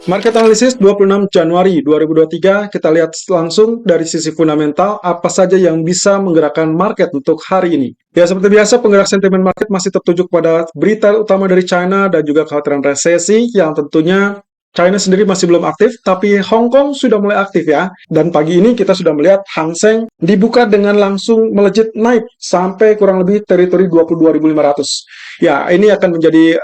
Market analisis 26 Januari 2023, kita lihat langsung dari sisi fundamental apa saja yang bisa menggerakkan market untuk hari ini. Ya, seperti biasa penggerak sentimen market masih tertuju pada berita utama dari China dan juga kekhawatiran resesi yang tentunya China sendiri masih belum aktif, tapi Hong Kong sudah mulai aktif ya. Dan pagi ini kita sudah melihat Hang Seng dibuka dengan langsung melejit naik sampai kurang lebih teritori 22.500. Ya, ini akan menjadi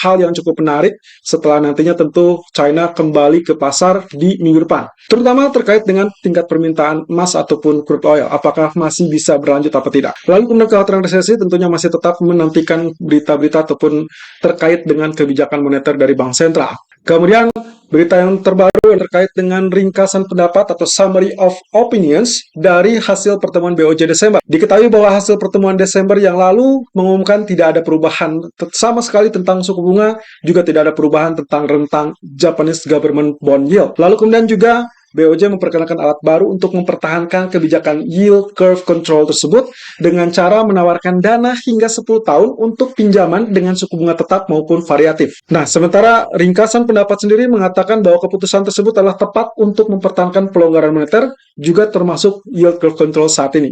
hal yang cukup menarik setelah nantinya tentu China kembali ke pasar di minggu depan. Terutama terkait dengan tingkat permintaan emas ataupun crude oil, apakah masih bisa berlanjut atau tidak. Lalu kemudian kekhawatiran resesi tentunya masih tetap menantikan berita-berita ataupun terkait dengan kebijakan moneter dari Bank Sentral. Kemudian berita yang terbaru yang terkait dengan ringkasan pendapat atau summary of opinions dari hasil pertemuan BOJ Desember. Diketahui bahwa hasil pertemuan Desember yang lalu mengumumkan tidak ada perubahan sama sekali tentang suku bunga, juga tidak ada perubahan tentang rentang Japanese government bond yield. Lalu kemudian juga BOJ memperkenalkan alat baru untuk mempertahankan kebijakan yield curve control tersebut dengan cara menawarkan dana hingga 10 tahun untuk pinjaman dengan suku bunga tetap maupun variatif. Nah, sementara ringkasan pendapat sendiri mengatakan bahwa keputusan tersebut adalah tepat untuk mempertahankan pelonggaran moneter, juga termasuk yield curve control saat ini.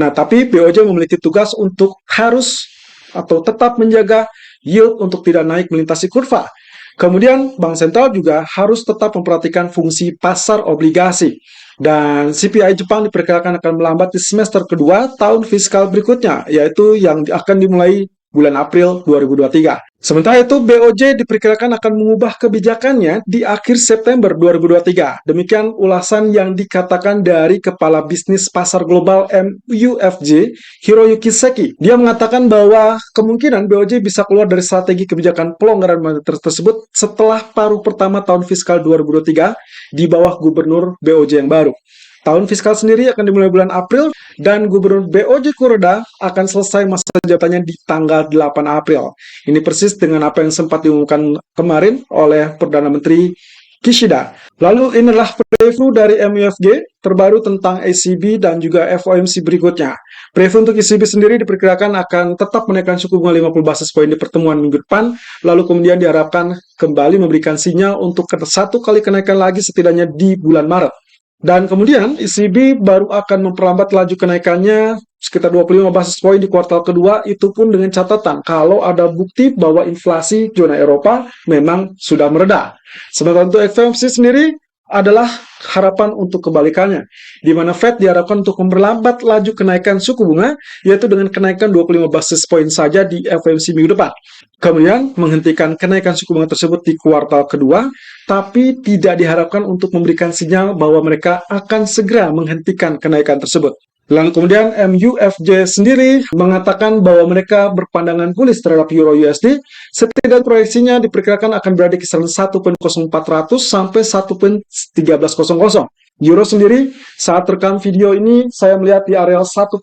Nah, tapi BOJ memiliki tugas untuk harus atau tetap menjaga yield untuk tidak naik melintasi kurva. Kemudian Bank Sentral juga harus tetap memperhatikan fungsi pasar obligasi. Dan CPI Jepang diperkirakan akan melambat di semester kedua tahun fiskal berikutnya, yaitu yang akan dimulai bulan April 2023. Sementara itu, BOJ diperkirakan akan mengubah kebijakannya di akhir September 2023. Demikian ulasan yang dikatakan dari Kepala Bisnis Pasar Global MUFG, Hiroyuki Seki. Dia mengatakan bahwa kemungkinan BOJ bisa keluar dari strategi kebijakan pelonggaran moneter tersebut setelah paruh pertama tahun fiskal 2023 di bawah gubernur BOJ yang baru. Tahun fiskal sendiri akan dimulai bulan April dan Gubernur BOJ Kuroda akan selesai masa jabatannya di tanggal 8 April. Ini persis dengan apa yang sempat diumumkan kemarin oleh Perdana Menteri Kishida. Lalu inilah preview dari MUFG terbaru tentang ECB dan juga FOMC berikutnya. Preview untuk ECB sendiri diperkirakan akan tetap menaikkan suku bunga 50 basis poin di pertemuan minggu depan, lalu kemudian diharapkan kembali memberikan sinyal untuk satu kali kenaikan lagi setidaknya di bulan Maret. Dan kemudian ECB baru akan memperlambat laju kenaikannya sekitar 25 basis poin di kuartal kedua, itu pun dengan catatan kalau ada bukti bahwa inflasi zona Eropa memang sudah mereda. Sementara untuk FOMC sendiri adalah harapan untuk kebalikannya, di mana Fed diharapkan untuk memperlambat laju kenaikan suku bunga, yaitu dengan kenaikan 25 basis poin saja di FOMC minggu depan. Kemudian menghentikan kenaikan suku bunga tersebut di kuartal kedua, tapi tidak diharapkan untuk memberikan sinyal bahwa mereka akan segera menghentikan kenaikan tersebut. Lalu kemudian MUFJ sendiri mengatakan bahwa mereka berpandangan bullish terhadap Euro USD, setidaknya proyeksinya diperkirakan akan berada di kisaran 1.0400 sampai 1.1300. Euro sendiri saat rekam video ini saya melihat di area 1.0920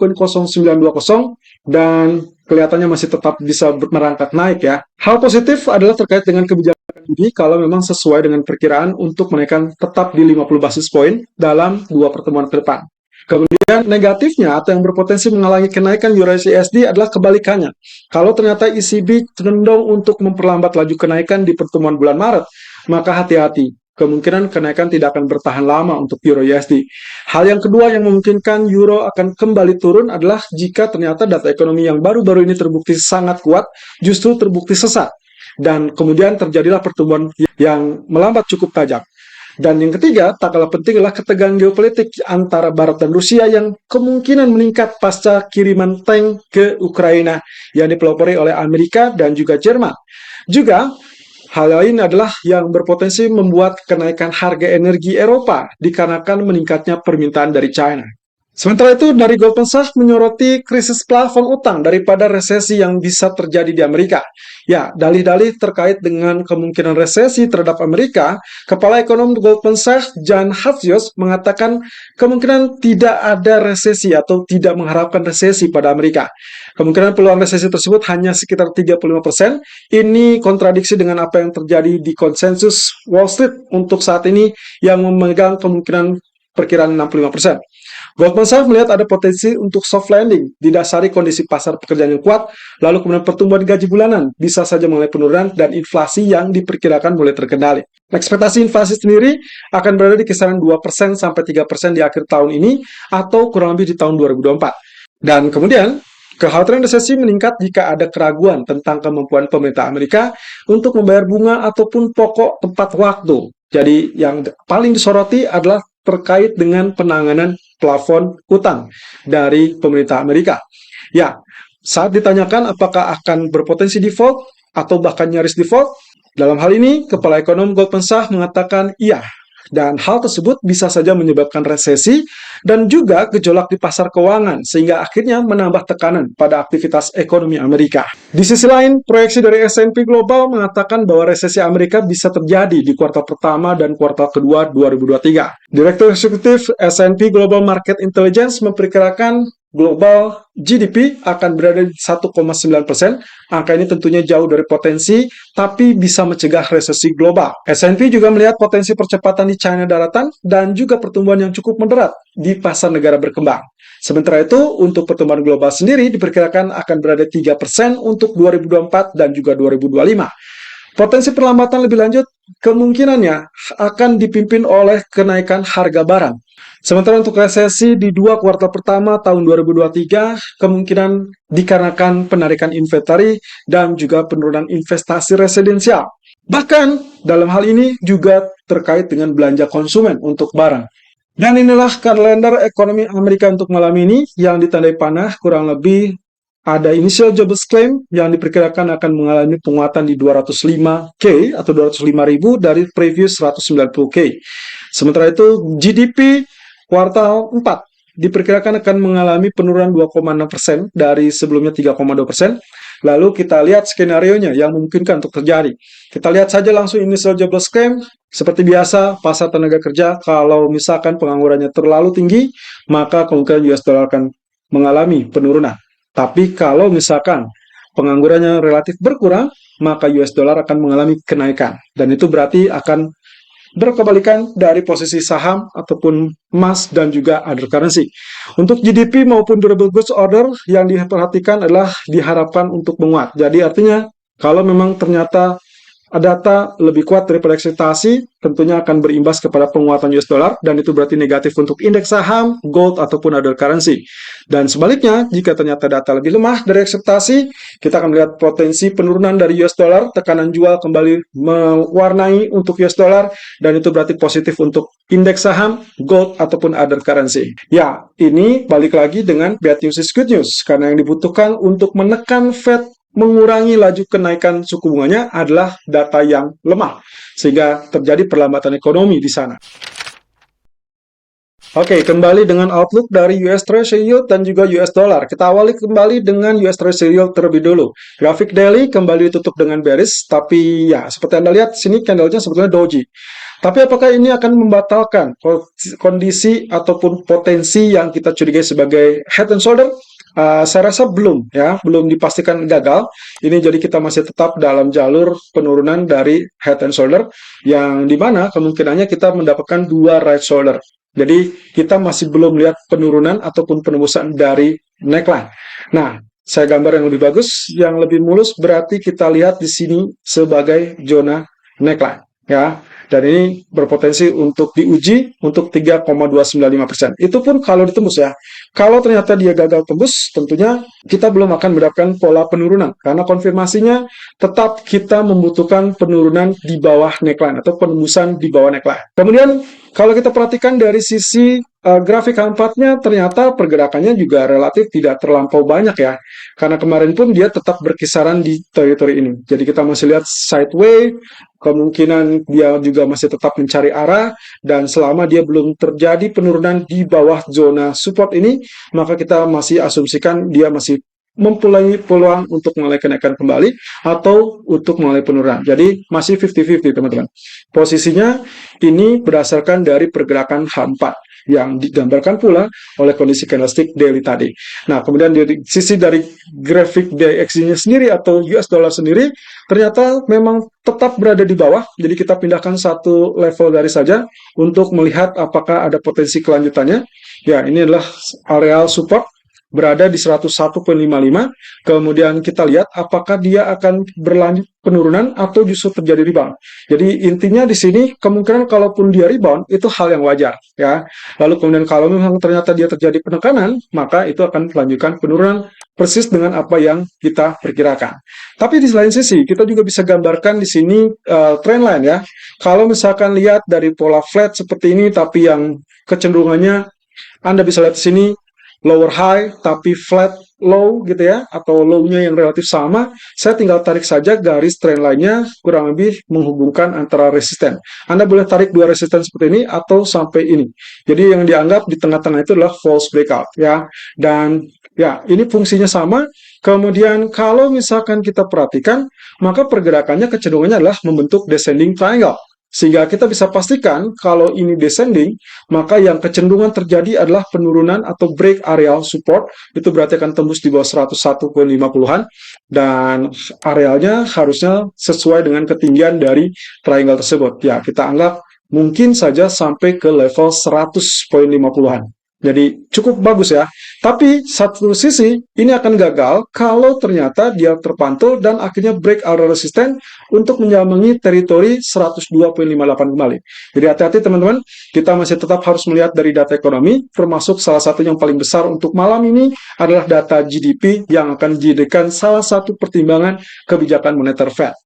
dan kelihatannya masih tetap bisa merangkak naik ya. Hal positif adalah terkait dengan kebijakan ini kalau memang sesuai dengan perkiraan untuk menaikkan tetap di 50 basis poin dalam dua pertemuan ke depan. Kemudian negatifnya atau yang berpotensi menghalangi kenaikan Euro USD adalah kebalikannya. Kalau ternyata ECB cenderung untuk memperlambat laju kenaikan di pertemuan bulan Maret, maka hati-hati. Kemungkinan kenaikan tidak akan bertahan lama untuk Euro USD. Hal yang kedua yang memungkinkan Euro akan kembali turun adalah jika ternyata data ekonomi yang baru-baru ini terbukti sangat kuat, justru terbukti sesat. Dan kemudian terjadilah pertumbuhan yang melambat cukup tajam. Dan yang ketiga, tak kalah penting adalah ketegangan geopolitik antara Barat dan Rusia yang kemungkinan meningkat pasca kiriman tank ke Ukraina yang dipelopori oleh Amerika dan juga Jerman. Juga, hal lain adalah yang berpotensi membuat kenaikan harga energi Eropa dikarenakan meningkatnya permintaan dari China. Sementara itu, dari Goldman Sachs menyoroti krisis plafon utang daripada resesi yang bisa terjadi di Amerika. Ya, dalih-dalih terkait dengan kemungkinan resesi terhadap Amerika, Kepala Ekonom Goldman Sachs, Jan Hatzius, mengatakan kemungkinan tidak ada resesi atau tidak mengharapkan resesi pada Amerika. Kemungkinan peluang resesi tersebut hanya sekitar 35%. Ini kontradiksi dengan apa yang terjadi di konsensus Wall Street untuk saat ini yang memegang kemungkinan perkiraan 65%. Goldman Sachs melihat ada potensi untuk soft landing, didasari kondisi pasar pekerjaan yang kuat, lalu kemudian pertumbuhan gaji bulanan bisa saja mulai penurunan dan inflasi yang diperkirakan mulai terkendali. Ekspektasi inflasi sendiri akan berada di kisaran 2% sampai 3% di akhir tahun ini atau kurang lebih di tahun 2024. Dan kemudian, kekhawatiran resesi meningkat jika ada keraguan tentang kemampuan pemerintah Amerika untuk membayar bunga ataupun pokok tepat waktu. Jadi yang paling disoroti adalah terkait dengan penanganan plafon utang dari pemerintah Amerika. Ya, saat ditanyakan apakah akan berpotensi default atau bahkan nyaris default, dalam hal ini, Kepala Ekonom Goldman Sachs mengatakan iya, dan hal tersebut bisa saja menyebabkan resesi dan juga gejolak di pasar keuangan, sehingga akhirnya menambah tekanan pada aktivitas ekonomi Amerika. Di sisi lain, proyeksi dari S&P Global mengatakan bahwa resesi Amerika bisa terjadi di kuartal pertama dan kuartal kedua 2023. Direktur Eksekutif S&P Global Market Intelligence memperkirakan global GDP akan berada di 1,9%. Angka ini tentunya jauh dari potensi, tapi bisa mencegah resesi global. S&P juga melihat potensi percepatan di China daratan dan juga pertumbuhan yang cukup moderat di pasar negara berkembang. Sementara itu, untuk pertumbuhan global sendiri diperkirakan akan berada 3% untuk 2024 dan juga 2025. Potensi perlambatan lebih lanjut kemungkinannya akan dipimpin oleh kenaikan harga barang. Sementara untuk resesi di 2 kuartal pertama tahun 2023 kemungkinan dikarenakan penarikan inventory dan juga penurunan investasi residensial. Bahkan dalam hal ini juga terkait dengan belanja konsumen untuk barang. Dan inilah kalender ekonomi Amerika untuk malam ini yang ditandai panah kurang lebih. Ada initial jobless claim yang diperkirakan akan mengalami penguatan di 205K atau 205.000 dari previous 190K. Sementara itu GDP kuartal 4 diperkirakan akan mengalami penurunan 2,6% dari sebelumnya 3,2%. Lalu kita lihat skenario-nya yang memungkinkan untuk terjadi. Kita lihat saja langsung initial jobless claim. Seperti biasa, pasar tenaga kerja kalau misalkan penganggurannya terlalu tinggi, maka kemungkinan US dollar akan mengalami penurunan. Tapi kalau misalkan penganggurannya relatif berkurang, maka US dollar akan mengalami kenaikan. Dan itu berarti akan berkebalikan dari posisi saham ataupun emas dan juga other currency. Untuk GDP maupun durable goods order yang diperhatikan adalah diharapkan untuk menguat. Jadi artinya kalau memang ternyata data lebih kuat daripada ekspektasi, tentunya akan berimbas kepada penguatan US dollar, dan itu berarti negatif untuk indeks saham, gold, ataupun other currency. Dan sebaliknya, jika ternyata data lebih lemah dari ekspektasi, kita akan melihat potensi penurunan dari US dollar, tekanan jual kembali mewarnai untuk US dollar, dan itu berarti positif untuk indeks saham, gold, ataupun other currency. Ya, ini balik lagi dengan bad news is good news, karena yang dibutuhkan untuk menekan Fed mengurangi laju kenaikan suku bunganya adalah data yang lemah, sehingga terjadi perlambatan ekonomi di sana. Oke, kembali dengan outlook dari US Treasury Yield dan juga US Dollar. Kita awali kembali dengan US Treasury Yield terlebih dulu. Grafik daily kembali ditutup dengan bearish, tapi ya seperti Anda lihat sini candlenya sebetulnya doji. Tapi apakah ini akan membatalkan kondisi ataupun potensi yang kita curigai sebagai head and shoulder? Saya rasa belum ya, belum dipastikan gagal. Ini jadi kita masih tetap dalam jalur penurunan dari head and shoulder yang dimana kemungkinannya kita mendapatkan 2 right shoulder. Jadi kita masih belum lihat penurunan ataupun penembusan dari neckline. Nah, saya gambar yang lebih bagus, yang lebih mulus berarti kita lihat di sini sebagai zona neckline ya. Dan ini berpotensi untuk diuji untuk 3,295%. Itu pun kalau ditembus ya. Kalau ternyata dia gagal tembus, tentunya kita belum akan mendapatkan pola penurunan. Karena konfirmasinya tetap kita membutuhkan penurunan di bawah neckline atau penembusan di bawah neckline. Kemudian kalau kita perhatikan dari sisi grafik H4-nya, ternyata pergerakannya juga relatif tidak terlampau banyak ya. Karena kemarin pun dia tetap berkisaran di teritori ini. Jadi kita masih lihat sideways, kemungkinan dia juga masih tetap mencari arah, dan selama dia belum terjadi penurunan di bawah zona support ini, maka kita masih asumsikan dia masih mempunyai peluang untuk mulai kenaikan kembali atau untuk mulai penurunan. Jadi masih 50-50 teman-teman. Posisinya ini berdasarkan dari pergerakan H4. yang digambarkan pula oleh kondisi candlestick daily tadi. Nah, kemudian dari sisi dari grafik DXY-nya sendiri atau US dollar sendiri, ternyata memang tetap berada di bawah. Jadi kita pindahkan satu level dari saja untuk melihat apakah ada potensi kelanjutannya. Ya, ini adalah areal support berada di 101,55. Kemudian kita lihat apakah dia akan berlanjut penurunan atau justru terjadi rebound. Jadi intinya di sini kemungkinan kalaupun dia rebound itu hal yang wajar ya. Lalu kemudian kalau memang ternyata dia terjadi penekanan, maka itu akan melanjutkan penurunan persis dengan apa yang kita perkirakan. Tapi di lain sisi kita juga bisa gambarkan di sini trend line ya. Kalau misalkan lihat dari pola flat seperti ini tapi yang kecenderungannya Anda bisa lihat di sini lower high tapi flat low gitu ya, atau low-nya yang relatif sama, saya tinggal tarik saja garis trend line-nya kurang lebih menghubungkan antara resisten. Anda boleh tarik dua resisten seperti ini atau sampai ini. Jadi yang dianggap di tengah-tengah itu adalah false breakout ya. Dan ya, ini fungsinya sama. Kemudian kalau misalkan kita perhatikan, maka pergerakannya kecenderungannya adalah membentuk descending triangle. Sehingga kita bisa pastikan kalau ini descending, maka yang kecenderungan terjadi adalah penurunan atau break areal support, itu berarti akan tembus di bawah 101,50-an, dan arealnya harusnya sesuai dengan ketinggian dari triangle tersebut. Ya, kita anggap mungkin saja sampai ke level 100,50-an. Jadi cukup bagus ya. Tapi satu sisi ini akan gagal kalau ternyata dia terpantul dan akhirnya break area resisten untuk menyambangi teritori 102,58 kembali. Jadi hati-hati teman-teman, kita masih tetap harus melihat dari data ekonomi, termasuk salah satu yang paling besar untuk malam ini adalah data GDP yang akan dijadikan salah satu pertimbangan kebijakan moneter Fed.